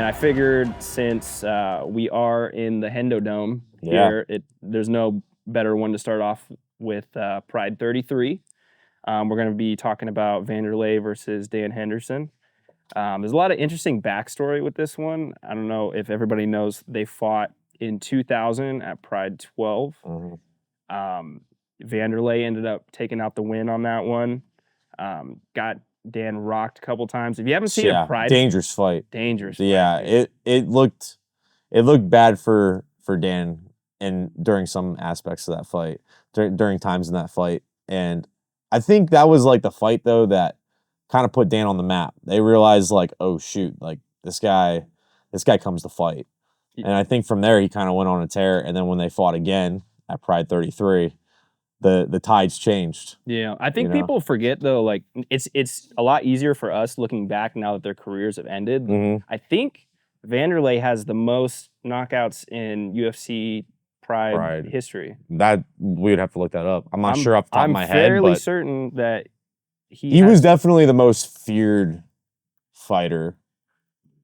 I figured since we are in the Hendo Dome here, there's no better one to start off with Pride 33. We're going to be talking about Wanderlei versus Dan Henderson. There's a lot of interesting backstory with this one. I don't know if everybody knows they fought in 2000 at Pride 12. Wanderlei ended up taking out the win on that one. Got Dan rocked a couple times. If you haven't seen a Pride, dangerous fight. Yeah, it looked bad for Dan and during some aspects of that fight, during times in that fight. And I think that was like the fight though that kind of put Dan on the map. They realized like, oh shoot, like this guy comes to fight. And I think from there he kind of went on a tear. And then when they fought again at Pride 33, the tides changed. Yeah, I think people forget though, like it's a lot easier for us looking back now that their careers have ended. I think Wanderlei has the most knockouts in UFC Pride history. That we would have to look that up. I'm not sure off the top of my head, I'm fairly certain that he was definitely the most feared fighter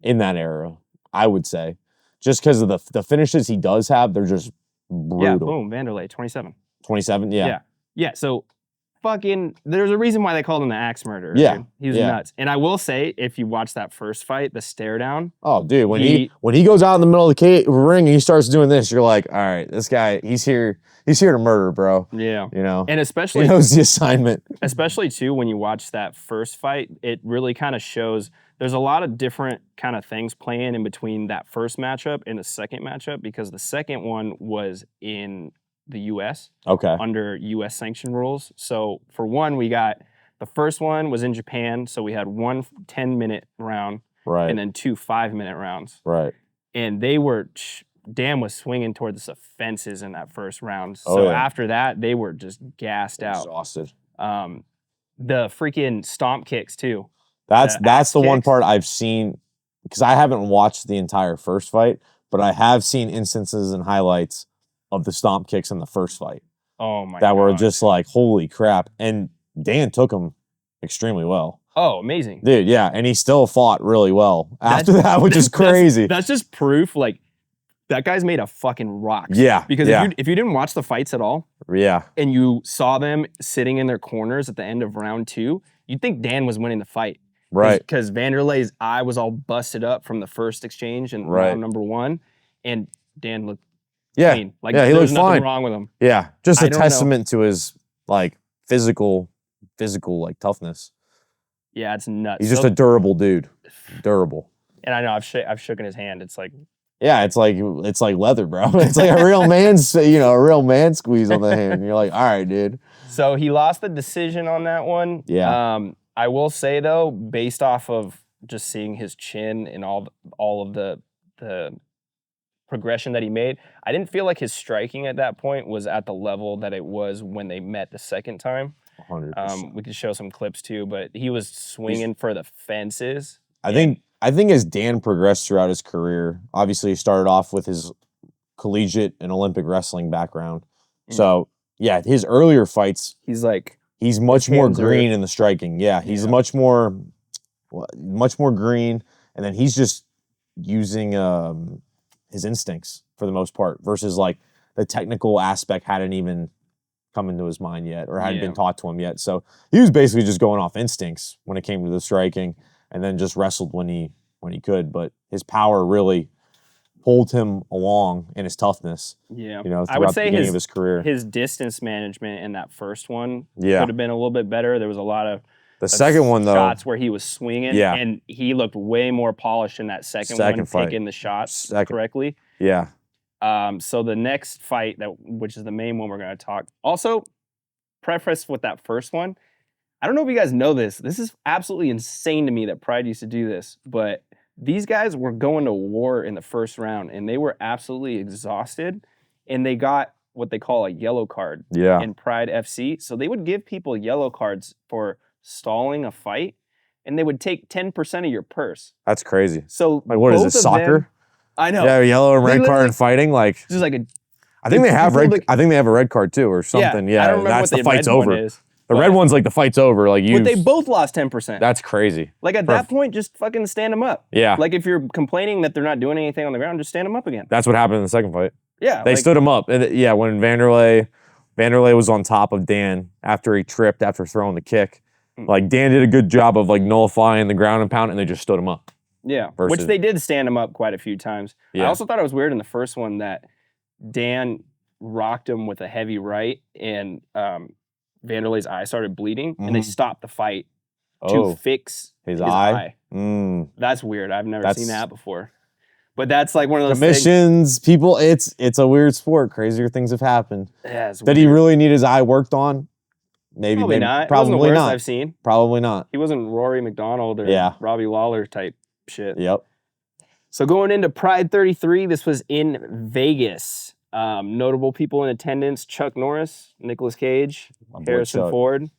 in that era, I would say. Just because of the finishes he does have, they're just brutal. Yeah, boom, Wanderlei, 27. 27, yeah. Yeah, so fucking, there's a reason why they called him the Axe Murderer. Yeah. Dude. He was nuts. And I will say, if you watch that first fight, the stare down. Oh, dude, when he goes out in the middle of the ring and he starts doing this, you're like, all right, this guy, he's here to murder, bro. Yeah. You know? And especially, he knows the assignment. Especially, too, when you watch that first fight, it really kind of shows there's a lot of different kind of things playing in between that first matchup and the second matchup, because the second one was in the U.S. Under U.S. sanction rules. So for one, we got the first one was in Japan, so we had one 10-minute round, and then two 5-minute rounds. And they were Dan was swinging towards the fences in that first round. So after that, they were just gassed out, exhausted. The freaking stomp kicks too. That's the one part I've seen, because I haven't watched the entire first fight, but I have seen instances and highlights of the stomp kicks in the first fight. Oh my god. That were just like, holy crap. And Dan took him extremely well. Oh, amazing. Dude, yeah. And he still fought really well after that, which is crazy. That's just proof, like, that guy's made of fucking rocks. Yeah. Because if you didn't watch the fights at all, and you saw them sitting in their corners at the end of round 2, you'd think Dan was winning the fight. Because Wanderlei's eye was all busted up from the first exchange in round number 1, and Dan looked clean. Like, he there's looked nothing fine. wrong with him. Yeah, just a testament to his like physical like toughness. Yeah, it's nuts. He's just a durable dude. Durable. And I know I've shooken his hand. It's like, yeah, it's like leather, bro. It's like a real man's, a real man squeeze on the hand. You're like, all right, dude. So he lost the decision on that one. Yeah. I will say though, based off of just seeing his chin and all of the progression that he made, I didn't feel like his striking at that point was at the level that it was when they met the second time. 100%. We could show some clips too, but he was swinging for the fences. I think as Dan progressed throughout his career, obviously he started off with his collegiate and Olympic wrestling background. So yeah, his earlier fights, he's much more green in the striking. Yeah, he's much more green, and then he's just using his instincts for the most part, versus like the technical aspect hadn't even come into his mind yet, or hadn't been taught to him yet. So he was basically just going off instincts when it came to the striking, and then just wrestled when he could. But his power really pulled him along, in his toughness. Yeah, I would say the beginning of his career. His distance management in that first one could have been a little bit better. There was a lot of second one though, shots where he was swinging, and he looked way more polished in that second one, fight. taking the shots correctly. Yeah. So the next fight, which is the main one we're going to talk. Also, preface with that first one. I don't know if you guys know this. This is absolutely insane to me that Pride used to do this, but these guys were going to war in the first round, and they were absolutely exhausted, and they got what they call a yellow card in Pride FC. So they would give people yellow cards for stalling a fight, and they would take 10% of your purse. That's crazy. So like, what is this, soccer? I know. Yeah, yellow and red card in fighting, like just like I think they have a red card too, or something. Yeah, I don't remember that's what the fight's red over. One is. The red one's like the fight's over. Like But they both lost 10%. That's crazy. Like at that point, just fucking stand them up. Yeah. Like if you're complaining that they're not doing anything on the ground, just stand them up again. That's what happened in the second fight. Yeah. They stood him up. And yeah, when Wanderlei was on top of Dan after he tripped after throwing the kick. Like Dan did a good job of like nullifying the ground and pound, and they just stood him up. Yeah, which they did stand him up quite a few times. Yeah. I also thought it was weird in the first one that Dan rocked him with a heavy right, and Wanderlei's eye started bleeding, and they stopped the fight to fix his eye. That's weird. I've never seen that before. But that's like one of those commissions, people. It's a weird sport. Crazier things have happened. Yeah, did he really need his eye worked on? Probably not. Probably it wasn't the worst not. I've seen. Probably not. He wasn't Rory McDonald or Robbie Lawler type shit. Yep. So going into Pride 33, this was in Vegas. Notable people in attendance: Chuck Norris, Nicolas Cage, Harrison Ford.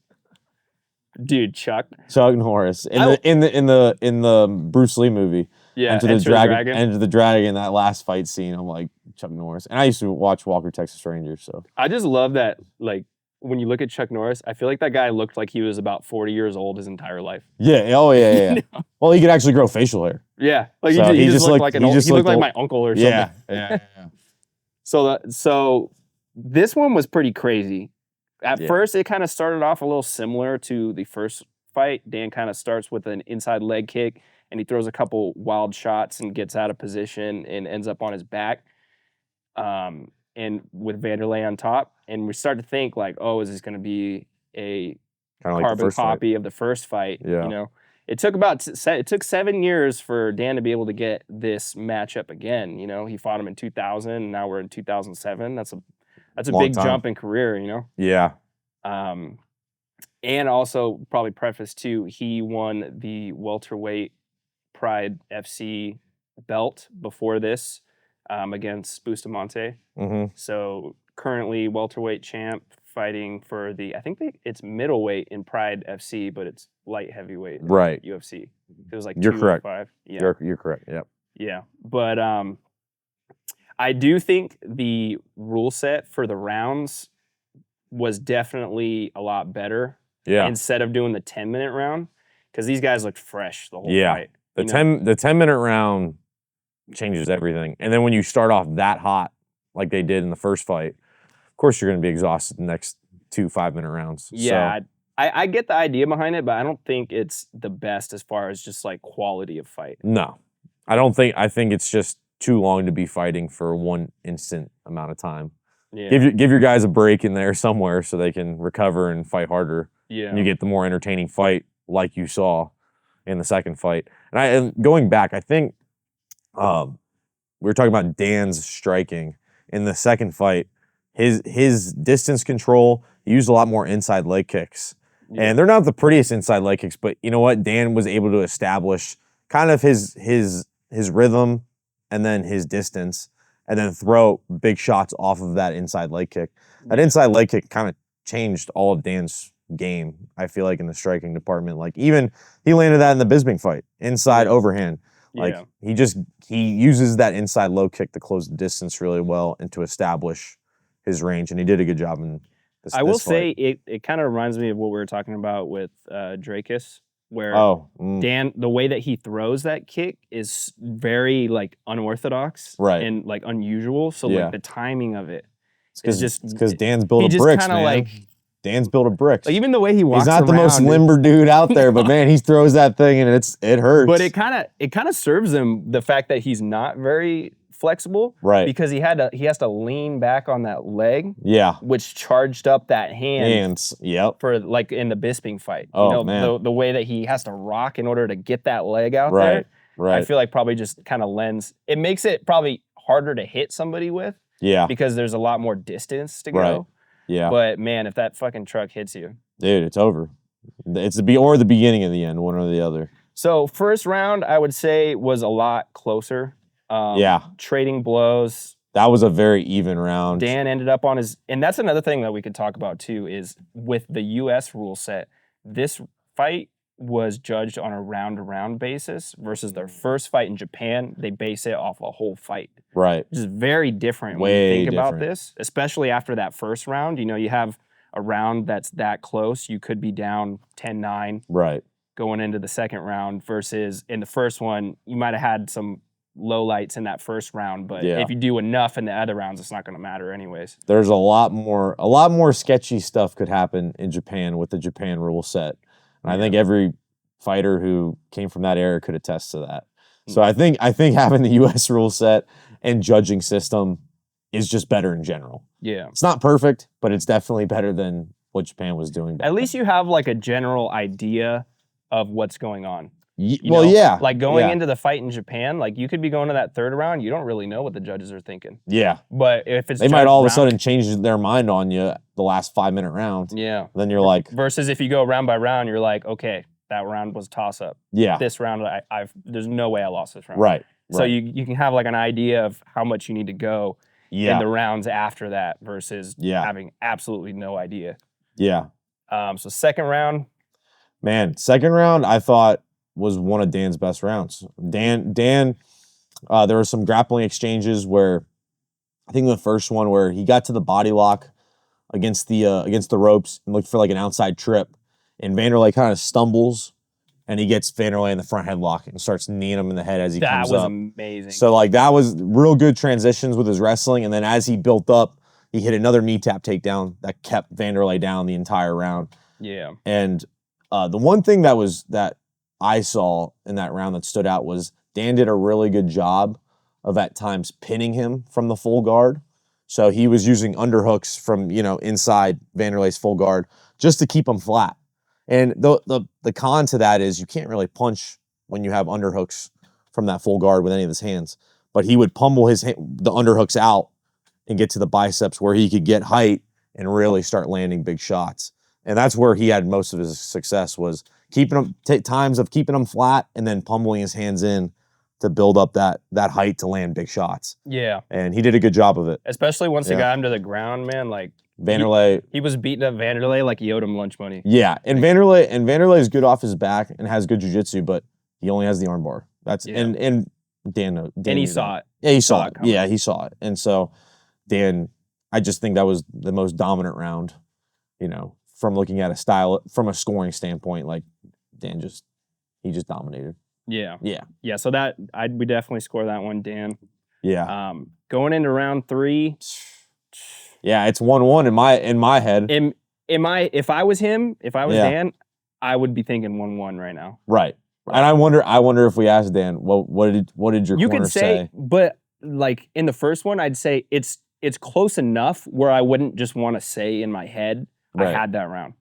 Dude, Chuck Norris in the Bruce Lee movie. Yeah, Enter the Dragon. That last fight scene, I'm like Chuck Norris, and I used to watch Walker Texas Ranger. So I just love that. Like when you look at Chuck Norris, I feel like that guy looked like he was about 40 years old his entire life. Yeah. Oh yeah. Well, he could actually grow facial hair. Yeah, like so he just looked like he looked like my uncle or something. Yeah. So this one was pretty crazy. At first, it kind of started off a little similar to the first fight. Dan kind of starts with an inside leg kick, and he throws a couple wild shots and gets out of position and ends up on his back. And with Wanderlei on top, and we start to think like, oh, is this going to be a carbon copy of the first fight? Yeah. You know, it took 7 years for Dan to be able to get this matchup again. You know, he fought him in 2000, and now we're in 2007. That's a big jump in career. You know. Yeah. And also probably preface too, he won the welterweight Pride FC belt before this. Against Bustamante. So currently welterweight champ fighting for I think it's middleweight in Pride FC, but it's light heavyweight in UFC. It was like you're correct. 5. Yeah. You're correct. Yep. Yeah. But I do think the rule set for the rounds was definitely a lot better. Yeah. Instead of doing the 10-minute round, because these guys looked fresh the whole fight. The 10-minute round changes everything. And then when you start off that hot, like they did in the first fight, of course you're going to be exhausted the next 2 5-minute rounds. Yeah, so. I get the idea behind it, but I don't think it's the best as far as just like quality of fight. No, I think it's just too long to be fighting for one instant amount of time. Yeah. Give your guys a break in there somewhere so they can recover and fight harder. Yeah. And you get the more entertaining fight like you saw in the second fight. And going back, I think we were talking about Dan's striking in the second fight. His distance control, he used a lot more inside leg kicks. Yeah. And they're not the prettiest inside leg kicks, but you know what? Dan was able to establish kind of his rhythm and then his distance, and then throw big shots off of that inside leg kick. That inside leg kick kind of changed all of Dan's game, I feel like, in the striking department. Like even he landed that in the Bisping fight, inside overhand. Like he uses that inside low kick to close the distance really well and to establish his range, and he did a good job in this. I will say it kind of reminds me of what we were talking about with Dracus, where Dan, the way that he throws that kick is very like unorthodox, and like unusual. So like the timing of it is just because Dan's built a bricks, man. Like, Dan's built a bricks. Like even the way he walks, he's not the most limber dude out there, but man, he throws that thing and it hurts. But it kind of serves him, the fact that he's not very flexible, right? Because he has to lean back on that leg, which charged up that hands, for like in the Bisping fight. Oh man, the way that he has to rock in order to get that leg out there, right? I feel like probably just kind of lends. It makes it probably harder to hit somebody with, because there's a lot more distance to go. Right. Yeah. But man, if that fucking truck hits you, dude, it's over. It's the beginning of the end, one or the other. So first round, I would say, was a lot closer. Trading blows. That was a very even round. Dan ended up on his, and that's another thing that we could talk about too, is with the U.S. rule set, this fight was judged on a round-to-round basis versus their first fight in Japan. They base it off a whole fight. Right. Which is very different when you think about this, especially after that first round. You know, you have a round that's that close, you could be down 10-9 Right. going into the second round versus in the first one, you might have had some low lights in that first round, but Yeah. if you do enough in the other rounds, it's not going to matter anyways. There's a lot more sketchy stuff could happen in Japan with the Japan rule set. And I think every fighter who came from that era could attest to that. So I think having the US rule set and judging system is just better in general. Yeah. It's not perfect, but it's definitely better than what Japan was doing back At least you have like a general idea of what's going on. Well, yeah. Like going into the fight in Japan, like you could be going to that third round, you don't really know what the judges are thinking. Yeah. But if it's they might all of a sudden change their mind on you the last 5-minute round. Yeah. Then you're like versus if you go round by round, you're like, okay, that round was toss up. Yeah. This round there's no way I lost this round. Right. So you can have like an idea of how much you need to go in the rounds after that versus having absolutely no idea. Yeah. So second round. Man, second round I thought was one of Dan's best rounds. Dan, there were some grappling exchanges where I think the first one where he got to the body lock against the ropes and looked for like an outside trip, and Wanderlei kind of stumbles and he gets Wanderlei in the front headlock and starts kneeing him in the head as he comes up. That was amazing. So like that was real good transitions with his wrestling, and then as he built up, he hit another knee tap takedown that kept Wanderlei down the entire round. Yeah. And the one thing that I saw in that round that stood out was Dan did a really good job of at times pinning him from the full guard. So he was using underhooks from, inside Wanderlei's full guard just to keep him flat. And the con to that is you can't really punch when you have underhooks from that full guard with any of his hands. But he would pummel the underhooks out and get to the biceps where he could get height and really start landing big shots. And that's where he had most of his success, was keeping him times of keeping him flat and then pummeling his hands in to build up that height to land big shots. Yeah. And he did a good job of it. Especially once they got him to the ground, man. Like Wanderlei. He was beating up Wanderlei like he owed him lunch money. Yeah. And Wanderlei is good off his back and has good jiu-jitsu, but he only has the armbar. That's and Dan and he saw it. Yeah, he saw it. Yeah, he saw it. And so Dan, I just think that was the most dominant round, from looking at from a scoring standpoint. Like Dan just dominated. Yeah. Yeah. Yeah. So we definitely score that one, Dan. Yeah. Going into round 3. Yeah, it's 1-1 in my head. If I was Dan, I would be thinking 1-1 right now. Right. And I wonder if we asked Dan, what did your corner say? But like in the first one, I'd say it's close enough where I wouldn't just want to say in my head I had that round.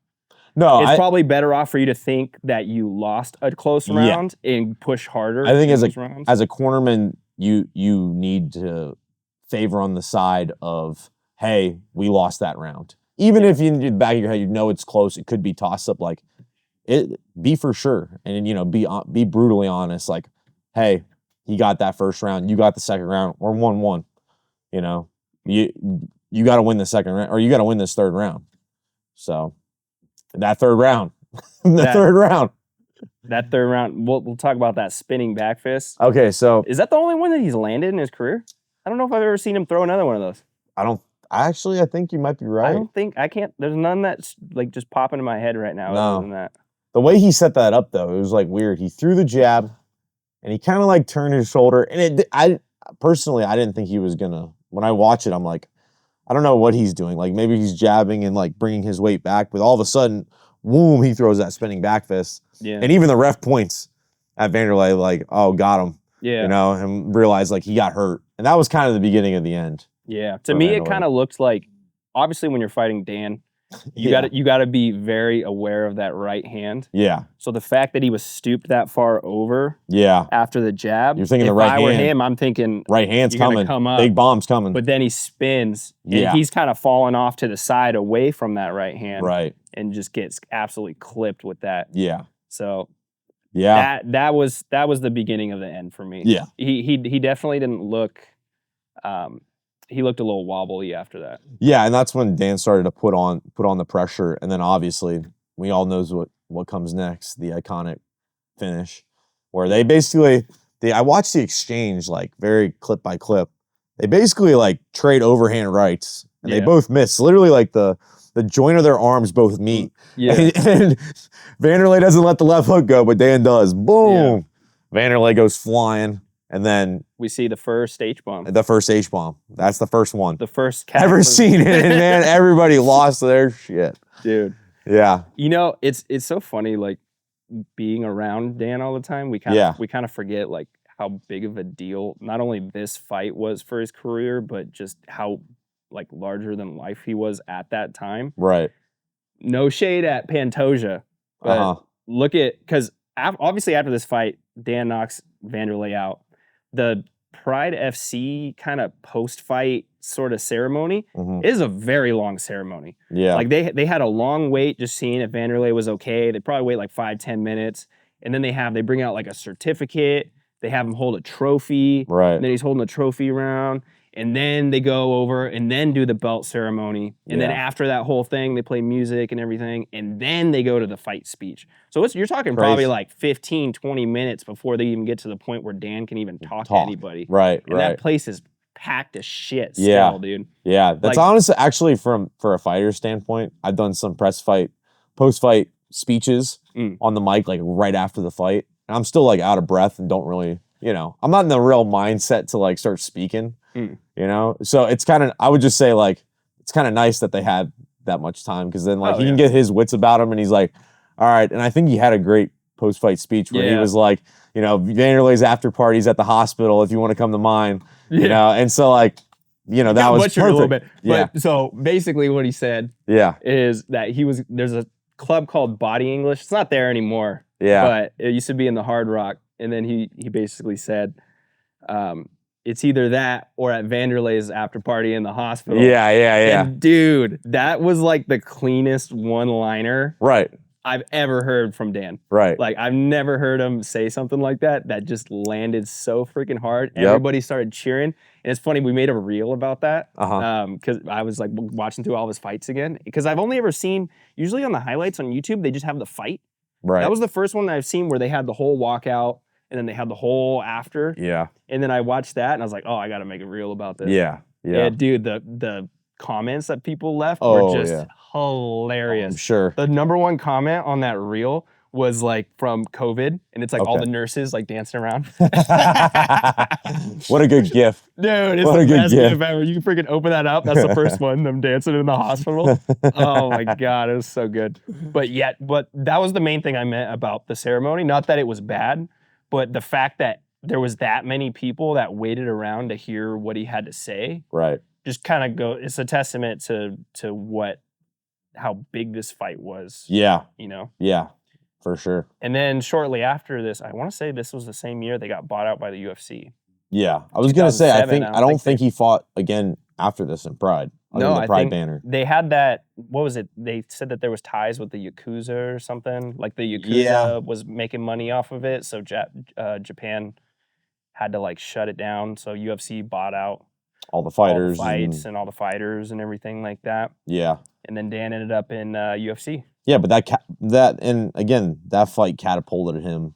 No, it's probably better off for you to think that you lost a close round and push harder. I think as a cornerman, you need to favor on the side of, hey, we lost that round. Even if in the back of your head it's close, it could be toss up. Like be for sure, and be brutally honest. Like, hey, he got that first round, you got the second round, or 1-1. You got to win the second round, or you got to win this third round. So that third round, third round, we'll talk about that spinning back fist. Okay, so is that the only one that he's landed in his career? I don't know if I've ever seen him throw another one of those. I think you might be right. I can't. There's none that's like just popping in my head right now. No. Other than that. The way he set that up, though, it was like weird. He threw the jab, and he kind of like turned his shoulder. And I didn't think he was gonna. When I watch it, I'm like, I don't know what he's doing. Like maybe he's jabbing and like bringing his weight back, but all of a sudden, boom, he throws that spinning back fist. Yeah. And even the ref points at Wanderlei like, oh, got him. Yeah. And realized like he got hurt. And that was kind of the beginning of the end. Yeah. To me, it kind of looked like, obviously when you're fighting Dan, you gotta be very aware of that right hand. Yeah. So the fact that he was stooped that far over after the jab, you're thinking the right hand. If I were him, I'm thinking right hand's coming. Come up, big bomb's coming. But then he spins and he's kind of falling off to the side away from that right hand. Right. And just gets absolutely clipped with that. Yeah. So that was the beginning of the end for me. Yeah. He definitely didn't look he looked a little wobbly after that. Yeah, and that's when Dan started to put on the pressure, and then obviously we all knows what comes next, the iconic finish, where they basically I watched the exchange like very clip by clip. They basically like trade overhand rights, and they both miss. Literally like the the joint of their arms both meet. Yeah. And Wanderlei doesn't let the left hook go, but Dan does. Boom. Wanderlei goes flying. And then we see the first H-bomb. The first H-bomb. That's the first one. The first ever seen it. And man, everybody lost their shit. Dude. Yeah. You know, it's so funny, like, being around Dan all the time. We kind of forget, like, how big of a deal not only this fight was for his career, but just how, like, larger than life he was at that time. Right. No shade at Pantoja, but look at, because obviously after this fight, Dan knocks Wanderlei out. The Pride FC kind of post-fight sort of ceremony is a very long ceremony. Yeah. Like they had a long wait just seeing if Wanderlei was okay. They probably wait like 5-10 minutes. And then they bring out like a certificate. They have him hold a trophy. Right. And then he's holding the trophy around. And then they go over and then do the belt ceremony. And then after that whole thing, they play music and everything. And then they go to the fight speech. So you're talking probably like 15, 20 minutes before they even get to the point where Dan can even talk to anybody. Right, and that place is packed as shit still, dude. Yeah, that's like, honestly, actually, for a fighter standpoint, I've done some post-fight speeches on the mic, like right after the fight. And I'm still like out of breath and don't really, I'm not in the real mindset to like start speaking. So it's kind of, I would just say like, it's kind of nice that they had that much time because then like he can get his wits about him and he's like, all right. And I think he had a great post-fight speech where he was like, Wanderlei's after party's at the hospital if you want to come to mine, and so like, that was perfect. A little bit. But so basically what he said is that there's a club called Body English. It's not there anymore. Yeah. But it used to be in the Hard Rock. And then he basically said, it's either that or at Wanderlei's after party in the hospital. Yeah. And dude, that was like the cleanest one-liner I've ever heard from Dan. Right. Like I've never heard him say something like that just landed so freaking hard. Everybody started cheering. And it's funny, we made a reel about that. Because I was like watching through all of his fights again. Because I've only ever seen, usually on the highlights on YouTube, they just have the fight. Right. That was the first one that I've seen where they had the whole walkout. And then they had the whole after. Yeah. And then I watched that and I was like, oh, I got to make a reel about this. Yeah. Dude, the comments that people left were just hilarious. I'm sure. The #1 comment on that reel was like from COVID. And it's like all the nurses like dancing around. What a good gif. Dude, it's the best gif ever. You can freaking open that up. That's the first one, them dancing in the hospital. Oh my God, it was so good. But that was the main thing I meant about the ceremony. Not that it was bad. But the fact that there was that many people that waited around to hear what he had to say, just kind of it's a testament to how big this fight was. Yeah. Yeah, for sure. And then shortly after this, I want to say this was the same year they got bought out by the UFC. Yeah. I was going to say, I don't think he fought again after this in Pride. No, the Pride banner. They had that, what was it? They said that there was ties with the Yakuza or something. Like the Yakuza was making money off of it. So Japan had to like shut it down. So UFC bought out all the fighters. All the fights and all the fighters and everything like that. Yeah. And then Dan ended up in UFC. Yeah, but that fight catapulted him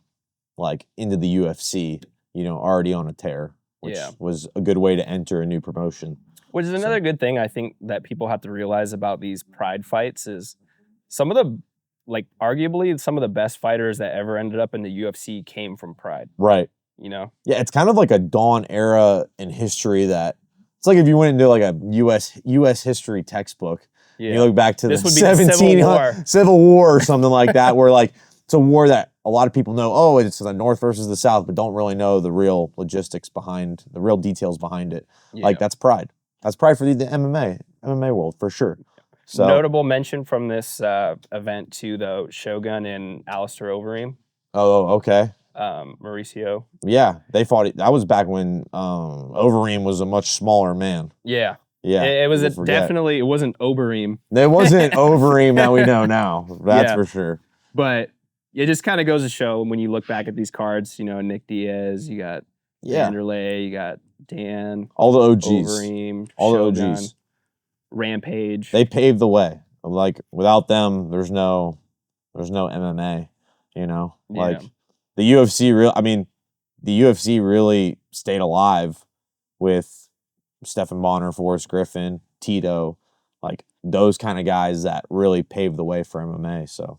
like into the UFC, already on a tear, which was a good way to enter a new promotion. Which is another good thing I think that people have to realize about these Pride fights is some of the, like arguably some of the best fighters that ever ended up in the UFC came from Pride. Right. Yeah, it's kind of like a dawn era in history that, it's like if you went into like a U.S. history textbook, you look back to the 1700 Civil War or something like that, where like it's a war that a lot of people know, it's the North versus the South, but don't really know the real logistics behind, the real details behind it. Like that's Pride. That's Pride for the MMA world, for sure. So notable mention from this event to the Shogun and Alistair Overeem. Oh, okay. Mauricio. Yeah, they fought. That was back when Overeem was a much smaller man. Yeah. Yeah. It was definitely, it wasn't Overeem. It wasn't Overeem that we know now. That's for sure. But it just kind of goes to show when you look back at these cards, Nick Diaz, you got Wanderlei, you got Dan, all the OGs, Overeem, all Shogun, the OGs, Rampage. They paved the way. Like without them, there's no MMA. Like the UFC. The UFC really stayed alive with Stephan Bonner, Forrest Griffin, Tito. Like those kind of guys that really paved the way for MMA. So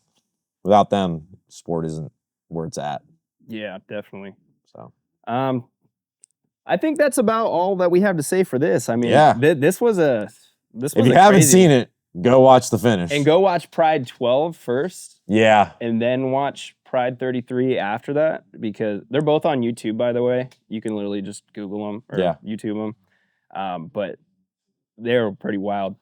without them, sport isn't where it's at. Yeah, definitely. So I think that's about all that we have to say for this. I mean, Yeah. this was a if you haven't seen it, go watch the finish. and go watch Pride 12 first. Yeah. And then watch Pride 33 after that, because they're both on YouTube, by the way. You can literally just Google them or YouTube them. But they're pretty wild.